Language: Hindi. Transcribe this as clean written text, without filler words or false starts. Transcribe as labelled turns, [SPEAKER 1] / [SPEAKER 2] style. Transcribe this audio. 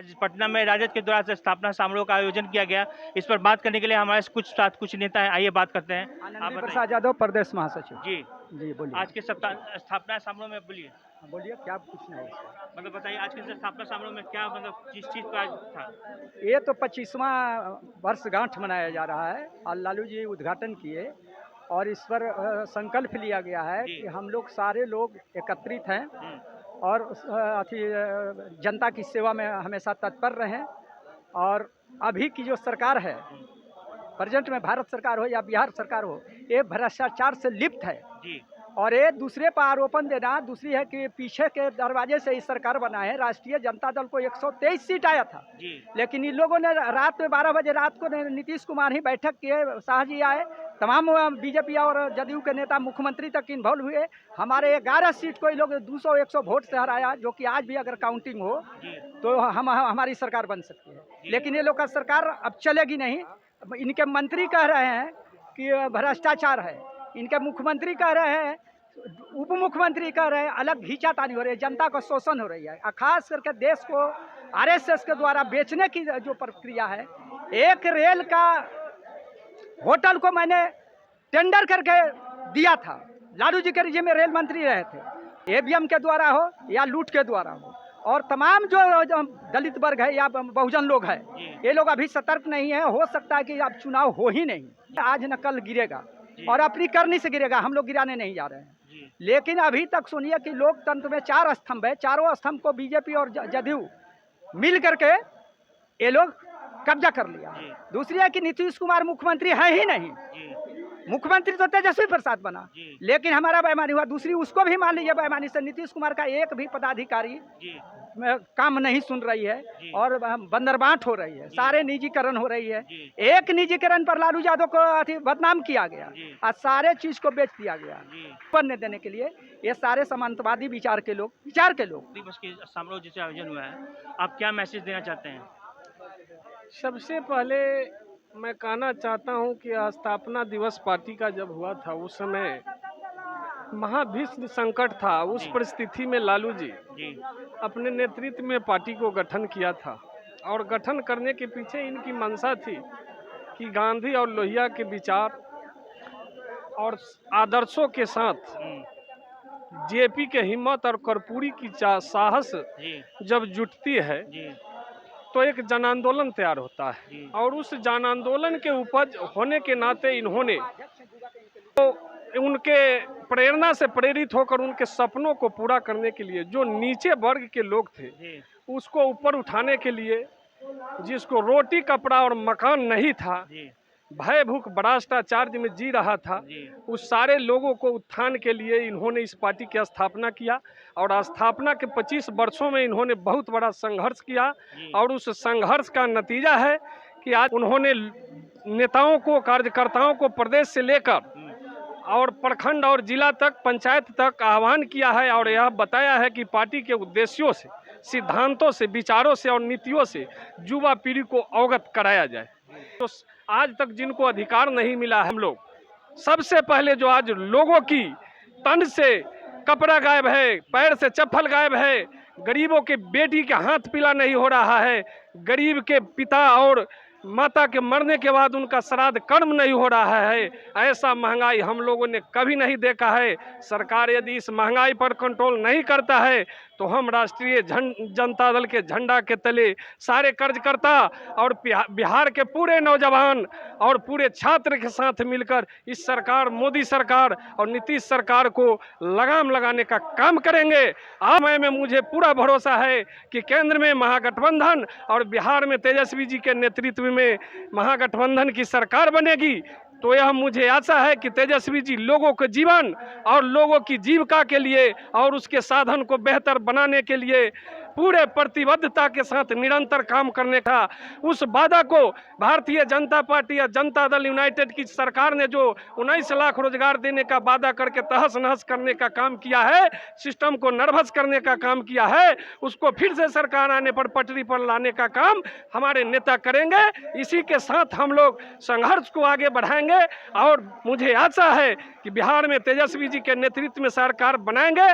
[SPEAKER 1] आज पटना में राजद के द्वारा से स्थापना समारोह का आयोजन किया गया। इस पर बात करने के लिए हमारे साथ कुछ नेता हैं, आइए बात करते हैं। आप
[SPEAKER 2] आनंदी
[SPEAKER 1] बताइए।
[SPEAKER 2] प्रसाद यादव, प्रदेश महासचिव।
[SPEAKER 1] जी,
[SPEAKER 2] जी बोलिए।
[SPEAKER 1] आज के स्थापना समारोह में बोलिए,
[SPEAKER 2] बोलिए क्या पूछना है इसमें?
[SPEAKER 1] मतलब बताइए आज के स्थापना समारोह में क्या मतलब किस चीज़ का था?
[SPEAKER 2] ये तो 25वां वर्षगांठ मनाया जा रहा है और लालू जी उद्घाटन किए और इस पर संकल्प लिया गया है
[SPEAKER 1] जी।
[SPEAKER 2] कि हम लोग सारे लोग एकत्रित हैं और जनता की सेवा में हमेशा तत्पर रहें। और अभी की जो सरकार है, प्रेजेंट में भारत सरकार हो या बिहार सरकार हो, ये भ्रष्टाचार से लिप्त है।
[SPEAKER 1] जी,
[SPEAKER 2] और ये दूसरे पर आरोपण देना, दूसरी है कि पीछे के दरवाजे से इस सरकार बना है। राष्ट्रीय जनता दल को 123 सीट आया था,
[SPEAKER 1] जी,
[SPEAKER 2] लेकिन इन लोगों ने रात में 12 बजे रात को नीतीश कुमार ही बैठक किए, शाह जी आए, तमाम बीजेपी और जदयू के नेता मुख्यमंत्री तक इन्वॉल्व हुए। हमारे 11 सीट को ये लोग 200-100 वोट से हराया, जो कि आज भी अगर काउंटिंग हो
[SPEAKER 1] जी,
[SPEAKER 2] तो हमारी सरकार बन सकती है। लेकिन ये लोग का सरकार अब चलेगी नहीं। इनके मंत्री कह रहे हैं कि भ्रष्टाचार है, इनके मुख्यमंत्री कह रहे हैं, उप मुख्यमंत्री कह रहे हैं, अलग घींचातानी हो रही है, जनता को शोषण हो रही है। और खास करके देश को आरएसएस के द्वारा बेचने की जो प्रक्रिया है। एक रेल का होटल को मैंने टेंडर करके दिया था, लालू जी के रिजिम में रेल मंत्री रहे थे, ईवीएम के द्वारा हो या लूट के द्वारा हो। और तमाम जो दलित वर्ग है या बहुजन लोग है, ये लोग अभी सतर्क नहीं है। हो सकता है कि अब चुनाव हो ही नहीं, आज न कल गिरेगा और अपनी करनी से गिरेगा। हम लोग गिराने नहीं जा रहे हैं। लेकिन अभी तक सुनिए कि लोकतंत्र में 4 स्तंभ है, चारों स्तंभ को बीजेपी और जदयू मिल करके ये लोग कब्जा कर लिया। दूसरी है कि नीतीश कुमार मुख्यमंत्री है ही नहीं, मुख्यमंत्री तो तेजस्वी प्रसाद बना, लेकिन हमारा बेईमानी हुआ। दूसरी उसको भी मान लीजिए बेईमानी से नीतीश कुमार का एक भी पदाधिकारी काम नहीं सुन रही है और बंदरबांट हो रही है, सारे निजीकरण हो रही है। एक निजीकरण पर लालू यादव को बदनाम किया गया और सारे चीज को बेच दिया गया बनने देने के लिए। ये सारे सामंतवादी विचार के लोग
[SPEAKER 1] दिवस के समारोह जिसे आयोजन हुआ है, आप क्या मैसेज देना चाहते हैं?
[SPEAKER 3] सबसे पहले मैं कहना चाहता हूं कि स्थापना दिवस पार्टी का जब हुआ था, उस समय महाभीषण संकट था। उस परिस्थिति में लालू जी अपने नेतृत्व में पार्टी को गठन किया था और गठन करने के पीछे इनकी मंशा थी कि गांधी और लोहिया के विचार और आदर्शों के साथ जेपी के हिम्मत और कर्पूरी की साहस जब जुटती है तो एक जन आंदोलन तैयार होता है। और उस जन आंदोलन के उपज होने के नाते इन्होंने तो उनके प्रेरणा से प्रेरित होकर उनके सपनों को पूरा करने के लिए जो नीचे वर्ग के लोग थे उसको ऊपर उठाने के लिए, जिसको रोटी कपड़ा और मकान नहीं था, भय भूख भ्रष्टाचार में जी रहा था, उस सारे लोगों को उत्थान के लिए इन्होंने इस पार्टी की स्थापना किया। और स्थापना के 25 वर्षों में इन्होंने बहुत बड़ा संघर्ष किया और उस संघर्ष का नतीजा है कि आज उन्होंने नेताओं को, कार्यकर्ताओं को प्रदेश से लेकर और प्रखंड और जिला तक, पंचायत तक आह्वान किया है और यह बताया है कि पार्टी के उद्देश्यों से, सिद्धांतों से, विचारों से और नीतियों से युवा पीढ़ी को अवगत कराया जाए। तो आज तक जिनको अधिकार नहीं मिला, हम लोग सबसे पहले जो आज लोगों की तन से कपड़ा गायब है, पैर से चप्पल गायब है, गरीबों के बेटी के हाथ पीला नहीं हो रहा है, गरीब के पिता और माता के मरने के बाद उनका श्राद्ध कर्म नहीं हो रहा है, ऐसा महंगाई हम लोगों ने कभी नहीं देखा है। सरकार यदि इस महंगाई पर कंट्रोल नहीं करता है तो हम राष्ट्रीय जनता दल के झंडा के तले सारे कर्जकर्ता और बिहार के पूरे नौजवान और पूरे छात्र के साथ मिलकर इस सरकार, मोदी सरकार और नीतीश सरकार को लगाम लगाने का काम करेंगे। आज में मुझे पूरा भरोसा है कि केंद्र में महागठबंधन और बिहार में तेजस्वी जी के नेतृत्व में महागठबंधन की सरकार बनेगी। तो यह मुझे आशा है कि तेजस्वी जी लोगों के जीवन और लोगों की जीविका के लिए और उसके साधन को बेहतर बनाने के लिए पूरे प्रतिबद्धता के साथ निरंतर काम करने का उस वादा को भारतीय जनता पार्टी या जनता दल यूनाइटेड की सरकार ने जो 19 लाख रोजगार देने का वादा करके तहस नहस करने का काम किया है, सिस्टम को नर्वस करने का काम किया है, उसको फिर से सरकार आने पर पटरी पर लाने का काम हमारे नेता करेंगे। इसी के साथ हम लोग संघर्ष को आगे बढ़ाएंगे और मुझे आशा है कि बिहार में तेजस्वी जी के नेतृत्व में सरकार बनाएंगे।